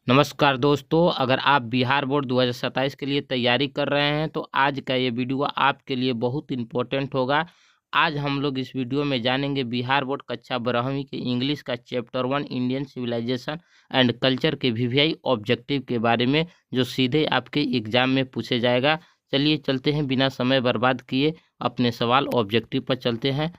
नमस्कार दोस्तों, अगर आप बिहार बोर्ड 2027 के लिए तैयारी कर रहे हैं तो आज का ये वीडियो आपके लिए बहुत इम्पोर्टेंट होगा। आज हम लोग इस वीडियो में जानेंगे बिहार बोर्ड कक्षा 12वीं के इंग्लिश का chapter 1 Indian civilisation and culture के वीवीआई ऑब्जेक्टिव के बारे में, जो सीधे आपके एग्जाम में पूछे जाएगा। चलिए चलते हैं, बिना समय बर्बाद किए अपने सवाल ऑब्जेक्टिव पर चलते हैं।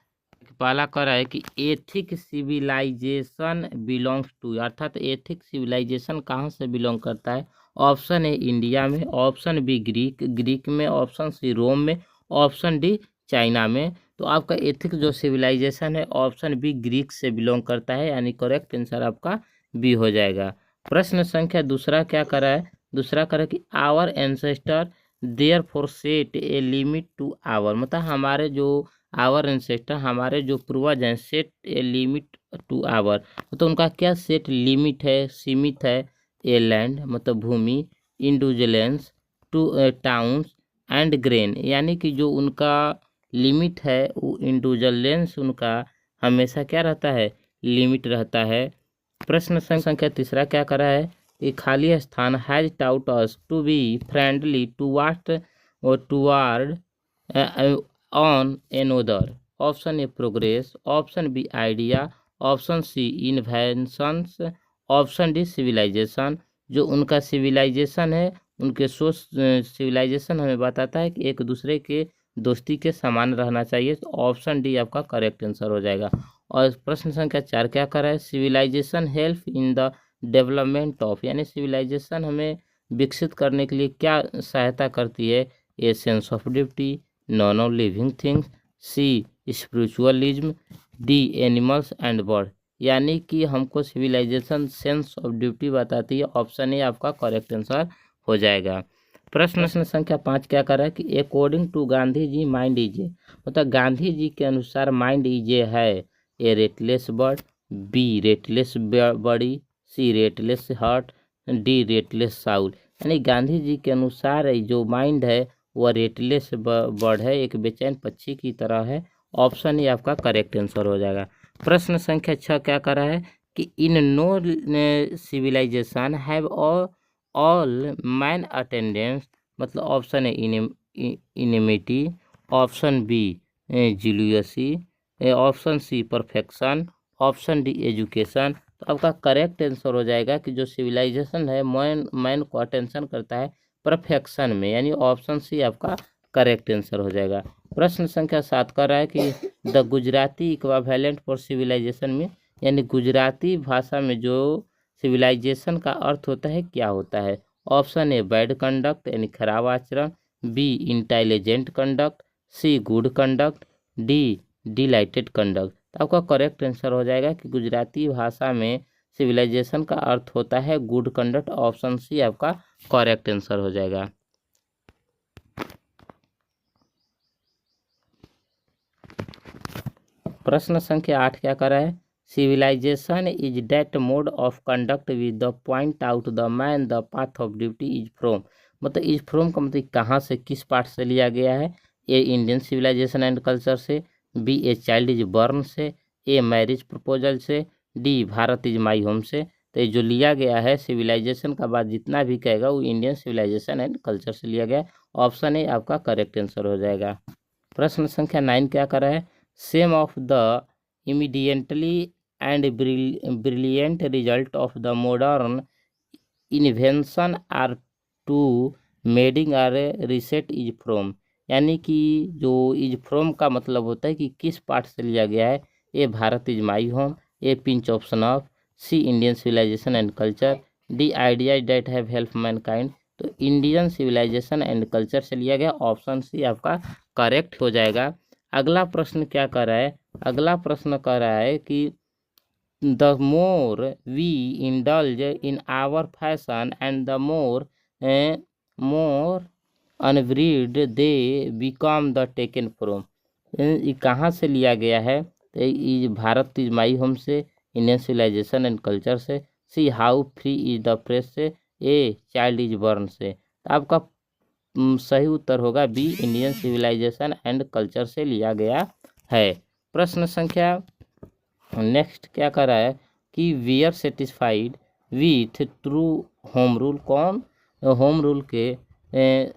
पहला कर रहा है कि एथिक सिविलाइजेशन बिलोंग्स टू, अर्थात एथिक सिविलाइजेशन कहाँ से बिलोंग करता है। ऑप्शन ए इंडिया में, ऑप्शन बी ग्रीक में, ऑप्शन सी रोम में, ऑप्शन डी चाइना में। तो आपका एथिक जो सिविलाइजेशन है ऑप्शन बी ग्रीक से बिलोंग करता है, यानी करेक्ट आंसर आपका बी हो जाएगा। प्रश्न संख्या दूसरा क्या करा है, दूसरा करा कि our ancestor therefore set a limit to our, मतलब हमारे जो आवर एंसेस्टर, हमारे जो पूर्वज हैं, set a limit to our, तो उनका क्या सेट लिमिट है, सीमित है। ए लैंड मतलब भूमि, individuals to towns and grain, यानी कि जो उनका लिमिट है वो इंडिविजुअल्स उनका हमेशा क्या रहता है, लिमिट रहता है। प्रश्न संख्या तीसरा क्या करा है कि खाली स्थान has taught us to be friendly toward on another. Option A progress, option B idea, option C inventions, option D civilisation. जो उनका सिविलाइजेशन है, उनके सोच सिविलाइजेशन हमें बताता है कि एक दूसरे के दोस्ती के समान रहना चाहिए। तो ऑप्शन डी आपका करेक्ट आंसर हो जाएगा। और प्रश्न संख्या 4 क्या कर रहा है, civilisation help in the development of, यानी सिविलाइजेशन हमें विकसित करने के लिए क्या सहायता करती है। A sense of duty, none of living things, C spiritualism, D animals and bird, यानी कि हमको सिविलाइजेशन सेंस ऑफ ड्यूटी बताती है। ऑप्शन ए आपका करेक्ट आंसर हो जाएगा। प्रश्न संख्या 5 क्या कर रहा है कि according to Gandhi ji mind is a, मतलब गांधी जी के अनुसार माइंड इज ए है। A restless bird, B restless body, C restless heart, D restless soul, यानी गांधी जी के अनुसार जो माइंड है वह रेटलेस बर्ड है, एक बेचैन पक्षी की तरह है। ऑप्शन ये आपका करेक्ट आंसर हो जाएगा। प्रश्न संख्या 6 क्या कर रहा है कि in no civilization have all man attendance, मतलब ऑप्शन है enmity, option B jealousy, option C perfection, option D education. तो आपका करेक्ट आंसर हो जाएगा कि जो सिविलाइजेशन है मैन को अटेंशन करता है परफेक्शन में, यानी ऑप्शन सी आपका करेक्ट आंसर हो जाएगा। प्रश्न संख्या 7 कर रहा है कि the Gujarati equivalent for civilisation में, यानी गुजराती भाषा में जो सिविलाइजेशन का अर्थ होता है क्या होता है। ऑप्शन ए बैड कंडक्ट, यानी खराब आचरण, B intelligent conduct, C good conduct, D delighted conduct. तो आपका करेक्ट आंसर हो जाएगा कि गुजराती भाषा में सिविलाइजेशन का अर्थ होता है गुड कंडक्ट। ऑप्शन सी आपका करेक्ट आंसर हो जाएगा। प्रश्न संख्या 8 क्या कर रहा है, civilisation is that mode of conduct with the point out the man the path of duty is from, मतलब इज फ्रॉम का मतलब कहाँ से, किस पार्ट से लिया गया है। A Indian civilisation and culture से, B a child is born से, ए मैरिज प्रपोजल से, D Bharat is my home से। तो ये जो लिया गया है सिविलाइजेशन का बाद जितना भी कहेगा वो इंडियन सिविलाइजेशन एंड कल्चर से लिया गया। ऑप्शन ए आपका करेक्ट आंसर हो जाएगा। प्रश्न संख्या 9 क्या कर रहा है, same of the immediately and brilliant result of the modern invention are to madding are reset is from, यानी कि जो इज फ्रॉम का मतलब होता है कि किस पार्ट से लिया गया है। A Bharat is my home, a pinch option of, C Indian civilisation and culture, D ideas that have help mankind. तो इंडियन सिविलाइजेशन एंड कल्चर से लिया गया। ऑप्शन सी आपका करेक्ट हो जाएगा। अगला प्रश्न क्या कर रहा है, अगला प्रश्न कर रहा है कि the more we indulge in our fashion and the more unbred they become the taken from, ये कहाँ से लिया गया है। तो ये भारत इज माई होम से, इंडियन सिविलाइजेशन एंड कल्चर से, C how free is the press से, ए चाइल्ड इज बर्न से। तो आपका सही उत्तर होगा B Indian civilisation and culture से लिया गया है। प्रश्न संख्या नेक्स्ट क्या कर रहा है कि we are satisfied with true home rule. कौन होम रूल के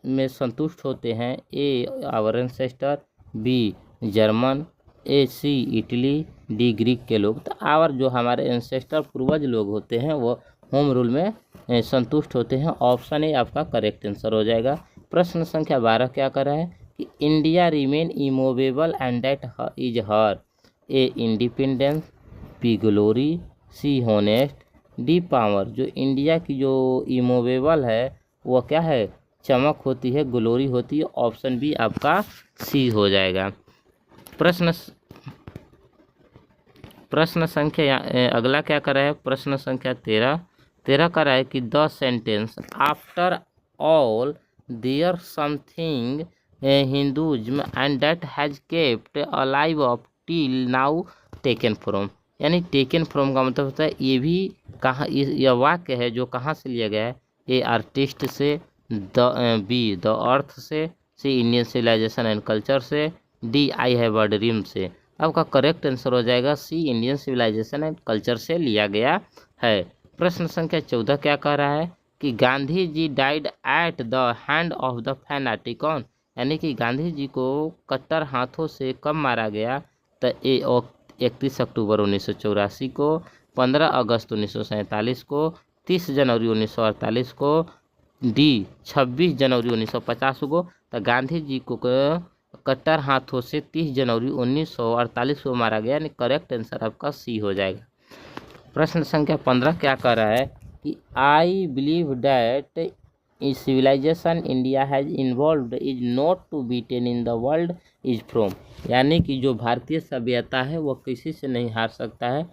में संतुष्ट होते हैं? A our ancestor, B German, A C Italy, D Greek के लोग। तो आवर जो हमारे एंसेस्टर पूर्वज लोग होते हैं वो होम रूल में संतुष्ट होते हैं। ऑप्शन ए आपका करेक्ट आंसर हो जाएगा। प्रश्न संख्या 12 क्या कर रहा है कि India remain immovable and that is her A independence, B glory, C honest, D power. जो इंडिया की जो इमूवेबल है वो क्या है? चमक होती है, ग्लोरी होती है। ऑप्शन बी आपका सी हो जाएगा। प्रश्न संख्या अगला क्या कर रहा है? प्रश्न संख्या 13 कर रहा है कि the sentence after all there something Hinduism and that has kept alive up till now taken from. यानी टेकन फ्रॉम का मतलब होता है ये भी कहाँ, यह वाक्य है जो कहाँ से लिया गया है? ए आर्टिस्ट से, बी द अर्थ से, सी इंडियन सिविलाइजेशन एंड कल्चर से, D I have a dream से। आपका करेक्ट आंसर हो जाएगा सी इंडियन सिविलाइजेशन एंड कल्चर से लिया गया है। प्रश्न संख्या 14 क्या कह रहा है कि Gandhi ji died at the hand of the fanatic on. यानी कि गांधी जी को कट्टर हाथों से कब मारा गया? तो ए 31 अक्टूबर 1984 को, 15 अगस्त 1947 को, 30 जनवरी 1948 को, डी 26 जनवरी 1950 को। तो गांधी जी को कट्टर हाथों से 30 जनवरी 1948 को मारा गया। यानी करेक्ट आंसर आपका सी हो जाएगा। प्रश्न संख्या 15 क्या कह रहा है कि I believe that civilisation India has involve is not to be ten in the world is from. यानी कि जो भारतीय सभ्यता है वो किसी से नहीं हार सकता है।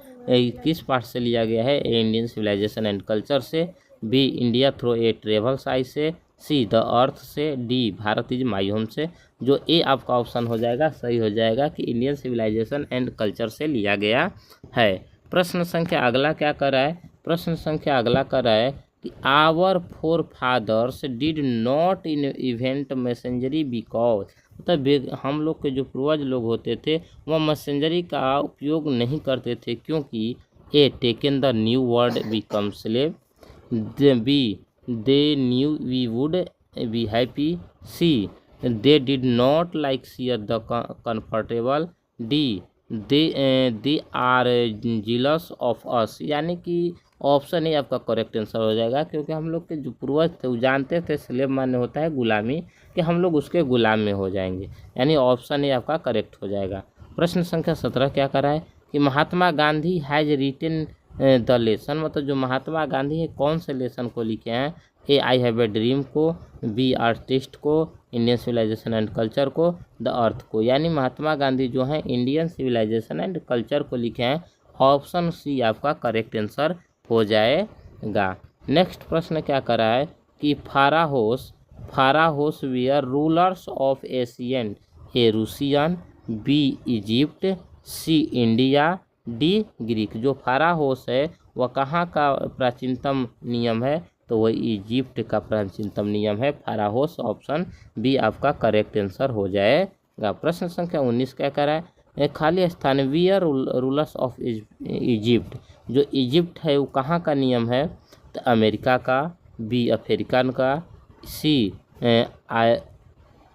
किस पार्ट से लिया गया है? A Indian civilisation and culture से, B India through a travel site से, सी द अर्थ से, D Bharat is my home से। जो ए आपका ऑप्शन हो जाएगा सही हो जाएगा कि इंडियन सिविलाइजेशन एंड कल्चर से लिया गया है। प्रश्न संख्या अगला क्या कर रहा है? प्रश्न संख्या अगला कर रहा है कि our forefathers did not invent machinery because. मतलब हम लोग के जो पूर्वज लोग होते थे वह मैसेंजरी का उपयोग नहीं करते थे क्योंकि A taken the new word become slave, B they new we would be happy, C they did not like shear the comfortable, D they are jealous of us। यानी कि ऑप्शन ही आपका करेक्ट आंसर हो जाएगा क्योंकि हम लोग के जो पूर्वज थे वो जानते थे स्लेव माने होता है गुलामी, कि हम लोग उसके गुलाम में हो जाएंगे। यानी ऑप्शन ही आपका करेक्ट हो जाएगा। प्रश्न संख्या 17 क्या कर रहा है कि Mahatma Gandhi has written the lesson. मतलब जो महात्मा गांधी है कौन से लेसन को लिखे हैं? ए आई हैव ए ड्रीम को, बी आर्टिस्ट को, इंडियन सिविलाइजेशन एंड कल्चर को, द अर्थ को। यानी महात्मा गांधी जो है इंडियन सिविलाइजेशन एंड कल्चर को लिखे हैं। ऑप्शन सी आपका करेक्ट आंसर हो जाएगा। नेक्स्ट प्रश्न क्या कर रहा है कि pharaohs were rulers of Asian, A Russian, B Egypt, C India, D Greek. जो फाराहोस है वह कहाँ का प्राचीनतम नियम है? तो वह इजिप्ट का प्राचीनतम नियम है फाराहोस। ऑप्शन बी आपका करेक्ट आंसर हो जाएगा। प्रश्न संख्या 19 क्या कर रहा है? खाली स्थान वियर रूलर्स ऑफ इजिप्ट। जो इजिप्ट है वो कहाँ का नियम है? तो अमेरिका का, बी अफ्रीकन का, सी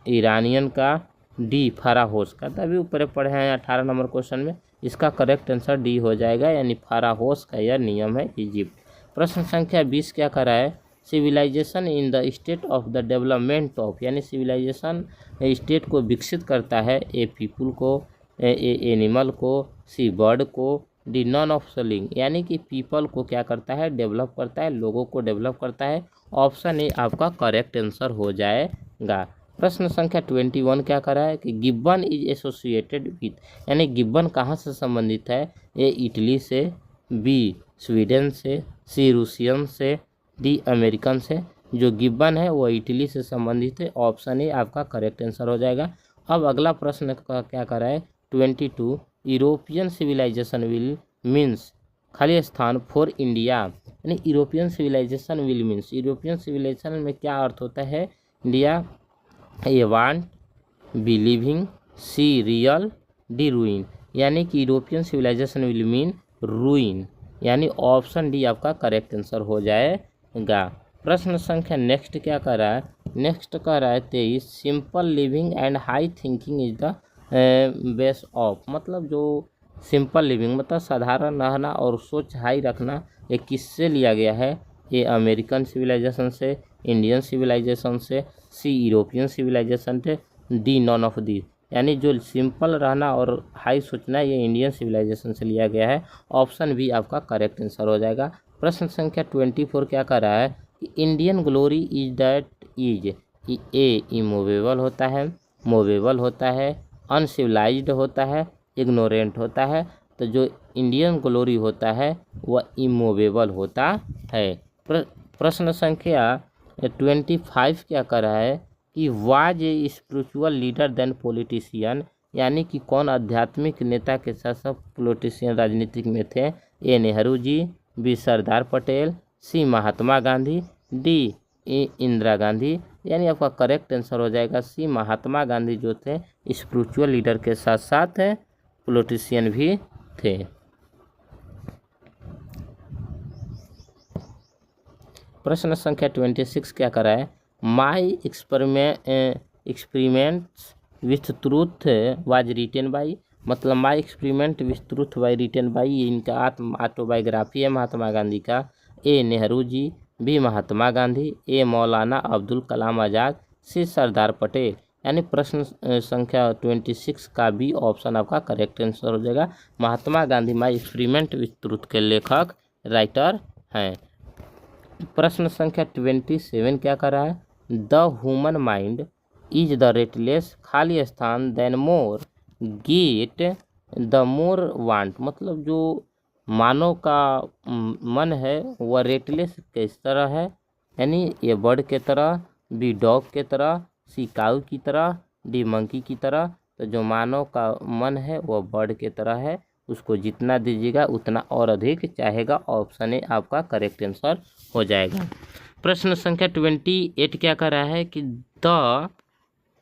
ईरानियन का, डी फाराहोस का। तभी ऊपर पढ़े हैं 18 नंबर क्वेश्चन में। इसका करेक्ट आंसर डी हो जाएगा, यानी फाराहोस का यह नियम है इजिप्ट। प्रश्न संख्या 20 क्या कर रहा है? Civilisation in the state of the development of. यानी सिविलाइजेशन स्टेट को विकसित करता है। ए पीपुल को, ए एनिमल को, सी बर्ड को, डी नॉन ऑफ लिंग। यानी कि पीपल को क्या करता है? डेवलप करता है, लोगों को डेवलप करता है। ऑप्शन ए आपका करेक्ट आंसर हो जाएगा। प्रश्न संख्या 21 क्या कर रहा है कि गिब्बन इज एसोसिएटेड विथ। यानी गिब्बन कहाँ से संबंधित है? ए इटली से, बी स्वीडन से, सी रूसियन से, डी अमेरिकन से। जो गिब्बन है वो इटली से संबंधित है। ऑप्शन ए आपका करेक्ट आंसर हो जाएगा। अब अगला प्रश्न का क्या कर रहा है? 22 यूरोपियन सिविलाइजेशन विल मीन्स खाली स्थान फॉर इंडिया। यानी European civilisation will means, European civilisation में क्या अर्थ होता है? India, A want, B living, C real, D ruin. यानी कि European civilisation will mean ruin. यानी ऑप्शन डी आपका करेक्ट आंसर हो जाएगा। प्रश्न संख्या नेक्स्ट क्या कर रहा है, नेक्स्ट कह रहा है 23, simple living and high thinking is the base of, मतलब जो सिंपल लिविंग मतलब साधारण रहना और सोच हाई रखना, ये किससे लिया गया है, ए अमेरिकन सिविलाइजेशन से, इंडियन सिविलाइजेशन से, सी यूरोपियन सिविलाइजेशन से, डी नॉन ऑफ दी, यानी जो सिंपल रहना और हाई सोचना ये इंडियन सिविलाइजेशन से लिया गया है। ऑप्शन भी आपका करेक्ट आंसर हो जाएगा। प्रश्न संख्या 24 क्या कर रहा है कि Indian glory is that is, A immovable होता है, मूवेबल होता है, अनसिविलाइज्ड होता है, इग्नोरेंट होता है। तो जो इंडियन ग्लोरी होता है वह इमूवेबल होता है। प्रश्न संख्या 25 क्या कर रहा है कि was a spiritual leader then politician, यानी कि कौन आध्यात्मिक नेता के साथ साथ पॉलिटिशियन राजनीतिक में थे, ए नेहरू जी, बी सरदार पटेल, सी महात्मा गांधी, डी इंदिरा गांधी, यानी आपका करेक्ट आंसर हो जाएगा सी महात्मा गांधी जो थे स्पिरिचुअल लीडर के साथ साथ पॉलिटिशियन भी थे। प्रश्न संख्या 26 क्या कर रहा है, my experiments with truth was written by, मतलब my experiment with truth was written by, इनका ऑटोबायोग्राफी है महात्मा गांधी का, A Nehru ji, B Mahatma Gandhi, A Maulana Abdul Kalam Azad, सी सरदार पटेल, यानी प्रश्न संख्या 26 का बी ऑप्शन आपका करेक्ट आंसर हो जाएगा। Mahatma Gandhi my experiment with truth के लेखक राइटर हैं। प्रश्न संख्या 27 क्या कर रहा है, the human mind is the restless, खाली स्थान, then more get the more want, मतलब जो मानव का मन है वह रेटलेस किस तरह है, यानी ए बर्ड के तरह, बी डॉग के तरह, सी काऊ की तरह, डी मंकी की तरह। तो जो मानव का मन है वह बर्ड के तरह है, उसको जितना दीजिएगा उतना और अधिक चाहेगा। ऑप्शन ए आपका करेक्ट आंसर हो जाएगा। प्रश्न संख्या 28 क्या कर रहा है कि the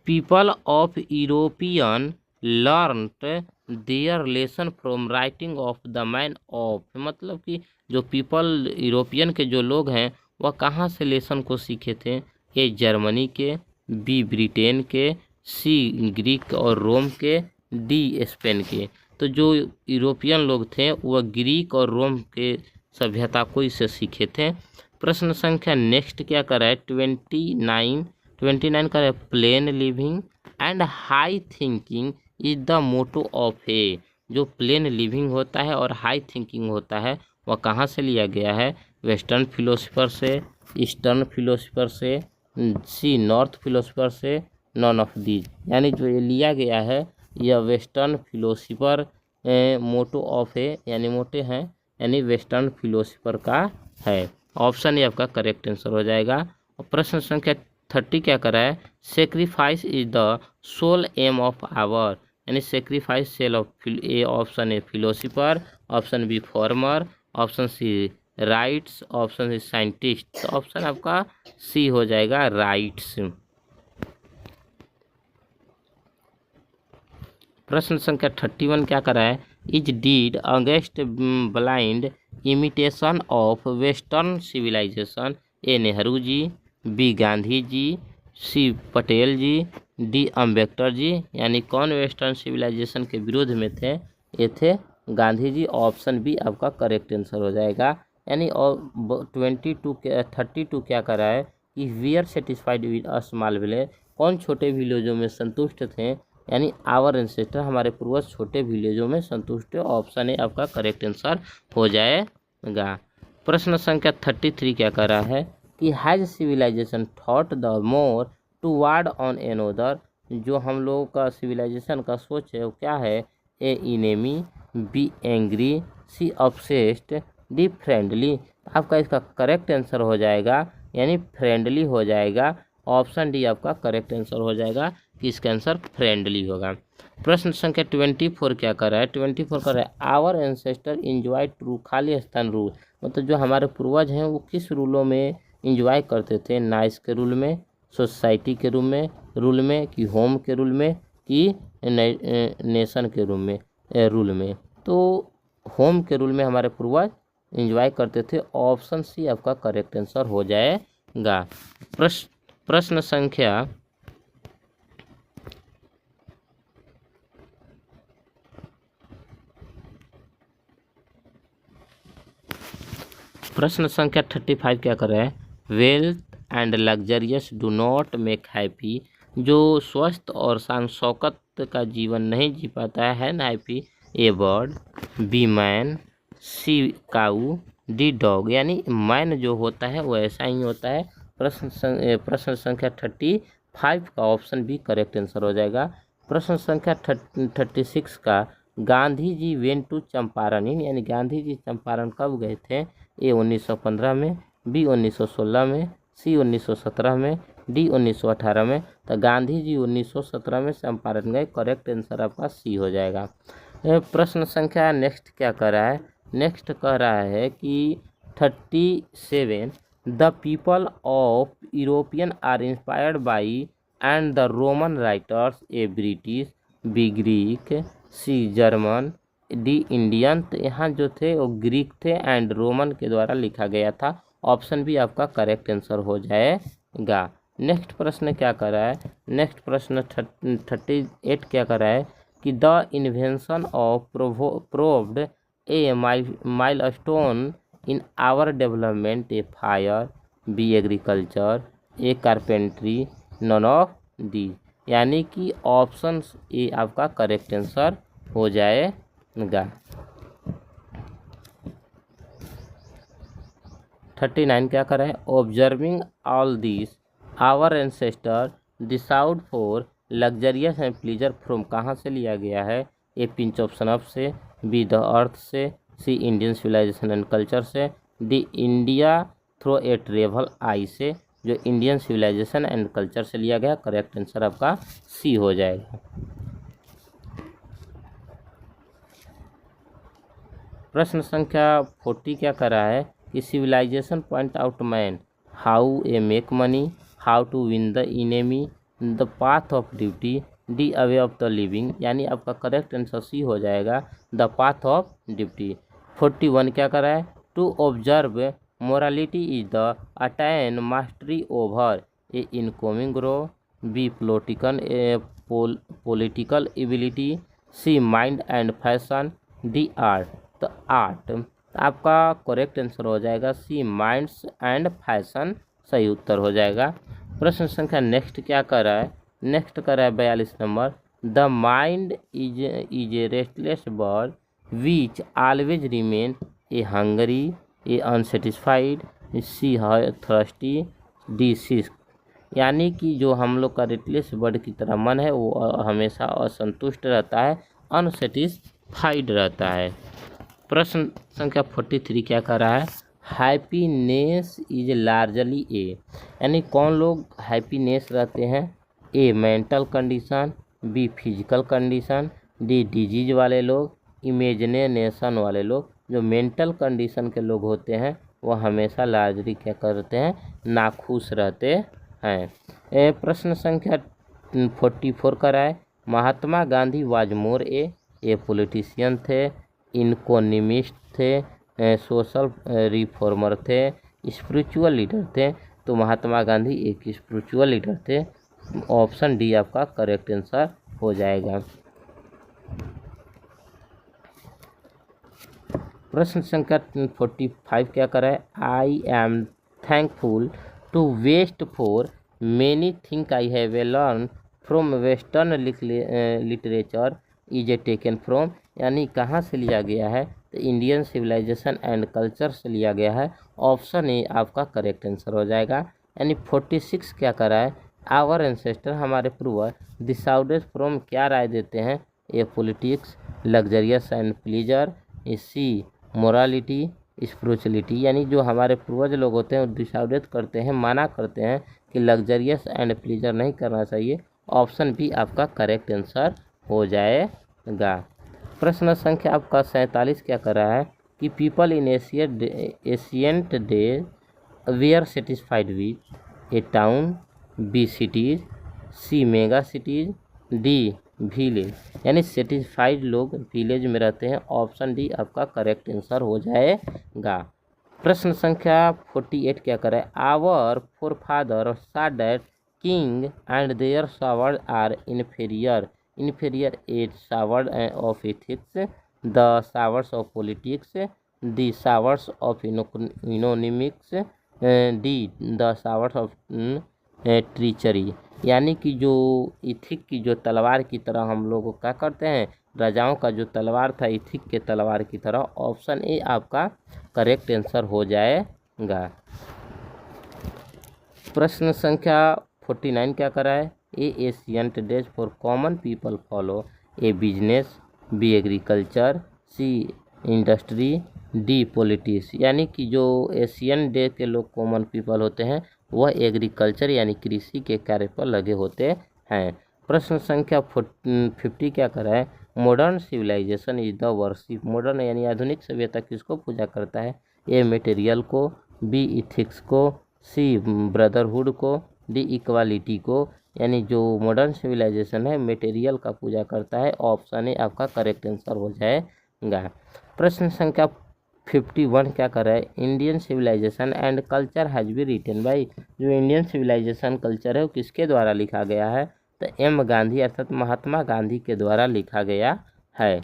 people of European learned there lesson from writing of the man of, मतलब कि जो पीपल यूरोपियन के जो लोग हैं वह कहाँ से लेसन को सीखे थे, ए जर्मनी के, बी ब्रिटेन के, सी ग्रीक और रोम के, डी स्पेन के। तो जो यूरोपियन लोग थे वह ग्रीक और रोम के सभ्यता को इससे सीखे थे। प्रश्न संख्या नेक्स्ट क्या कर रहा है, 29 कर रहा है, plain living and high thinking is the motto of a, जो प्लेन लिविंग होता है और हाई थिंकिंग होता है वह कहाँ से लिया गया है, वेस्टर्न फिलोसफर से, ईस्टर्न फिलोसफर से, सी नॉर्थ फिलोसफर से, नॉन ऑफ दीज, यानी जो ये लिया गया है यह वेस्टर्न फिलोसफर मोटो ऑफ ए, यानी मोटे हैं, यानी वेस्टर्न फिलोसफर का है। ऑप्शन ये आपका करेक्ट आंसर हो जाएगा। और प्रश्न संख्या 30 क्या कर रहा है, sacrifice is the sole aim of our, यानी sacrifice sole of, A option A philosopher, option B farmer, option C rights, option C scientist. तो ऑप्शन आपका सी हो जाएगा राइट्स। प्रश्न संख्या 31 क्या कर रहा है, is deed against blind imitation of western civilization, A Nehru ji, B Gandhi ji, C Patel ji, D Ambedkar ji, यानी कौन वेस्टर्न सिविलाइजेशन के विरोध में थे, ये थे गांधी जी। ऑप्शन बी आपका करेक्ट आंसर हो जाएगा। यानी और 32 क्या कर रहा है कि we are satisfied with a small village, कौन छोटे विलेजों में संतुष्ट थे, यानी आवर एंसेस्टर हमारे पूर्वज छोटे विलेजों में संतुष्ट है। ऑप्शन ए आपका करेक्ट आंसर हो जाएगा। प्रश्न संख्या 33 क्या कर रहा है कि has civilisation thought the more toward on another, जो हम लोगों का सिविलाइजेशन का सोच है वो क्या है, A enemy, B angry, C obsessed, D friendly. आपका इसका करेक्ट आंसर हो जाएगा यानी फ्रेंडली हो जाएगा। ऑप्शन डी आपका करेक्ट आंसर हो जाएगा कि इसका आंसर फ्रेंडली होगा। प्रश्न संख्या 24 क्या कर रहा है, 24 कर रहा है आवर एंसेस्टर इंजॉय ट्रू खाली स्थान रूल, मतलब जो हमारे पूर्वज हैं वो किस रूलों में इंजॉय करते थे, नाइस के रूल में, सोसाइटी के रूल में कि होम के रूल में कि नेशन के रूल में। तो होम के रूल में हमारे पूर्वज एंजॉय करते थे। ऑप्शन सी आपका करेक्ट आंसर हो जाएगा। प्रश्न संख्या 35 क्या कर रहा है? Wealth and luxurious do not make happy. जो स्वस्थ और शान शौकत का जीवन नहीं जी पाता है ना हैप्पी। ए बर्ड, बी मैन, सी काऊ, डी डॉग। यानी मैन जो होता है वो ऐसा ही होता है। प्रश्न संख्या 35 का ऑप्शन बी करेक्ट आंसर हो जाएगा। प्रश्न संख्या 36 का गांधी जी वेंट टू चंपारण, यानी गांधी जी चंपारण कब गए थे? ए 1915 में, बी 1916 में, सी 1917 में, डी 1918 में। तो गांधी जी 1917 में चंपारण गए। करेक्ट आंसर आपका सी हो जाएगा। प्रश्न संख्या नेक्स्ट क्या कर रहा है? नेक्स्ट कह रहा है कि 37 the people of European are inspired by and the Roman writers. A British, B Greek, C German, D Indian. तो यहाँ जो थे वो ग्रीक थे एंड रोमन के द्वारा लिखा गया था। ऑप्शन भी आपका करेक्ट आंसर हो जाएगा। नेक्स्ट प्रश्न क्या कर रहा है? नेक्स्ट प्रश्न 38 क्या कर रहा है कि the invention of proved a milestone in our development. A fire, B agriculture, A carpentry, none of the. यानी कि ऑप्शन ए आपका करेक्ट आंसर हो जाएगा। 39 क्या कर रहा है? Observing all this our ancestor decided for luxurious and pleasure from. कहाँ से लिया गया है? ए पिंच ऑफ सनफ से, बी द अर्थ से, सी इंडियन सिविलाइजेशन एंड कल्चर से, D India through a travel आई से। जो इंडियन सिविलाइजेशन एंड कल्चर से लिया गया। करेक्ट आंसर आपका सी हो जाएगा। प्रश्न संख्या 40 क्या कर रहा है कि civilisation point out man how a make money, how to win the enemy, the path of duty, D away of the living. यानी आपका करेक्ट आंसर सी हो जाएगा, द पाथ ऑफ ड्यूटी। 41 क्या कर रहा है? To observe morality is the attain mastery over A incoming grow, B political ability, C mind and fashion, D art. तो art आपका करेक्ट आंसर हो जाएगा सी माइंड्स एंड फैशन सही उत्तर हो जाएगा। प्रश्न संख्या नेक्स्ट क्या कर रहा है? नेक्स्ट कर रहा है 42 number. The mind is a restless bird which always remain A hungry, A unsatisfied, C thirsty, D sick. यानी कि जो हम लोग का रेस्टलेस बर्ड की तरह मन है वो हमेशा असंतुष्ट रहता है, अनसेटिस्फाइड रहता है। प्रश्न संख्या 43 क्या कर रहा है? हैप्पीनेस इज लार्जली ए। यानी कौन लोग हैप्पीनेस रहते हैं? ए mental condition, B physical condition, D disease वाले लोग, इमेजिनेशन वाले लोग। जो मेंटल कंडीशन के लोग होते हैं वो हमेशा लार्जली क्या करते हैं? नाखुश रहते हैं। प्रश्न संख्या 44 का है Mahatma Gandhi was more a politician थे, इकोनॉमिस्ट थे, सोशल रिफॉर्मर थे, स्पिरिचुअल लीडर थे। तो महात्मा गांधी एक स्पिरिचुअल लीडर थे। ऑप्शन डी आपका करेक्ट आंसर हो जाएगा। प्रश्न संख्या 45 क्या कर रहा है? I am thankful to west for many thing I have learn from western literature is a taken from. यानी कहाँ से लिया गया है? तो इंडियन सिविलाइजेशन एंड कल्चर से लिया गया है। ऑप्शन ए आपका करेक्ट आंसर हो जाएगा। यानी 46 क्या कर रहा है? आवर एंसेस्टर हमारे पूर्वज डिसाइडेड फ्रॉम क्या राय देते हैं? A politics, luxurious and pleasure, C morality, spirituality. यानी जो हमारे पूर्वज लोग होते हैं वो डिसाइडेड करते हैं, माना करते हैं कि लग्जरियस एंड प्लीजर नहीं करना चाहिए। ऑप्शन बी आपका करेक्ट आंसर हो जाएगा। प्रश्न संख्या आपका 47 क्या कर रहा है कि people in ancient day we are satisfied with A town, B cities, C mega cities, D village, यानी सेटिस्फाइड लोग विलेज में रहते हैं। ऑप्शन डी आपका करेक्ट आंसर हो जाएगा। प्रश्न संख्या 48 क्या करे, our forefather saw that king and their sword are inferior at sword of ethics, the swords of politics, the swords of economics, D the swords of treachery. यानी कि जो इथिक की जो तलवार की तरह हम लोग क्या करते हैं, राजाओं का जो तलवार था इथिक के तलवार की तरह। ऑप्शन ए आपका करेक्ट आंसर हो जाएगा। प्रश्न संख्या 49 क्या करा है, A ancient days for common people follow, A business, B agriculture, C industry, D politics. यानी कि जो एशियन डे के लोग कॉमन पीपल होते हैं वह एग्रीकल्चर यानी कृषि के कार्य पर लगे होते हैं। प्रश्न संख्या 50 क्या करा है, modern civilisation is the worship, modern यानी आधुनिक सभ्यता किसको पूजा करता है, ए मटेरियल को, बी इथिक्स को, सी ब्रदरहुड को, डी इक्वालिटी को। यानी जो मॉडर्न सिविलाइजेशन है मटेरियल का पूजा करता है। ऑप्शन ए आपका करेक्ट आंसर हो जाएगा। प्रश्न संख्या 51 क्या कर रहा है, Indian civilisation and culture has be written by, जो इंडियन सिविलाइजेशन कल्चर है वो किसके द्वारा लिखा गया है, तो एम गांधी अर्थात महात्मा गांधी के द्वारा लिखा गया है।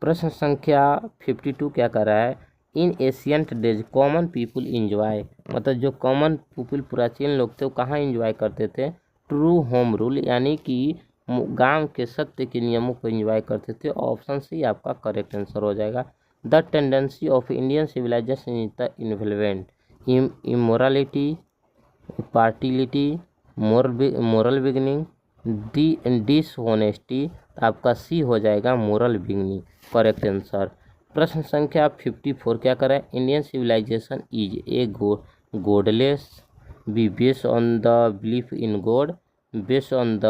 प्रश्न संख्या 52 क्या कर रहा है, in ancient days common people enjoy, मतलब जो कॉमन पीपुल प्राचीन लोग थे वो कहाँ इंजॉय करते थे, ट्रू होम रूल यानी कि गांव के सत्य के नियमों को एंजॉय करते थे। ऑप्शन सी आपका करेक्ट आंसर हो जाएगा। The tendency of Indian civilization is the involvement, immorality, partiality, moral beginning, dishonesty. आपका सी हो जाएगा मोरल बिगनिंग करेक्ट आंसर। प्रश्न संख्या 54 क्या करें, Indian civilization is A godless, B based on the belief in God, based on the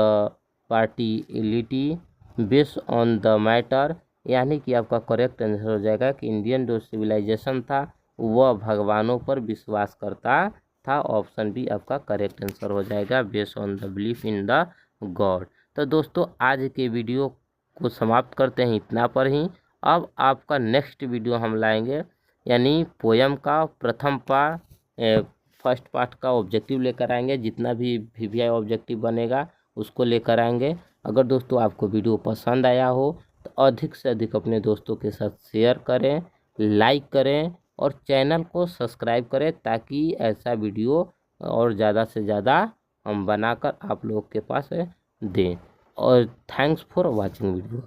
partiality, based on the matter. यानी कि आपका करेक्ट आंसर हो जाएगा कि इंडियन जो सिविलाइजेशन था वह भगवानों पर विश्वास करता था। ऑप्शन बी आपका करेक्ट आंसर हो जाएगा, based on the belief in the God. तो दोस्तों आज के वीडियो को समाप्त करते हैं इतना पर ही। अब आपका नेक्स्ट वीडियो हम लाएंगे यानी पोयम का प्रथम पार्ट फर्स्ट पार्ट का ऑब्जेक्टिव लेकर आएंगे। जितना भी VVI ऑब्जेक्टिव बनेगा उसको लेकर आएंगे। अगर दोस्तों आपको वीडियो पसंद आया हो तो अधिक से अधिक अपने दोस्तों के साथ शेयर करें, लाइक करें और चैनल को सब्सक्राइब करें ताकि ऐसा वीडियो और ज़्यादा से ज़्यादा हम बनाकर आप लोग के पास दें। और थैंक्स फॉर वाचिंग वीडियो।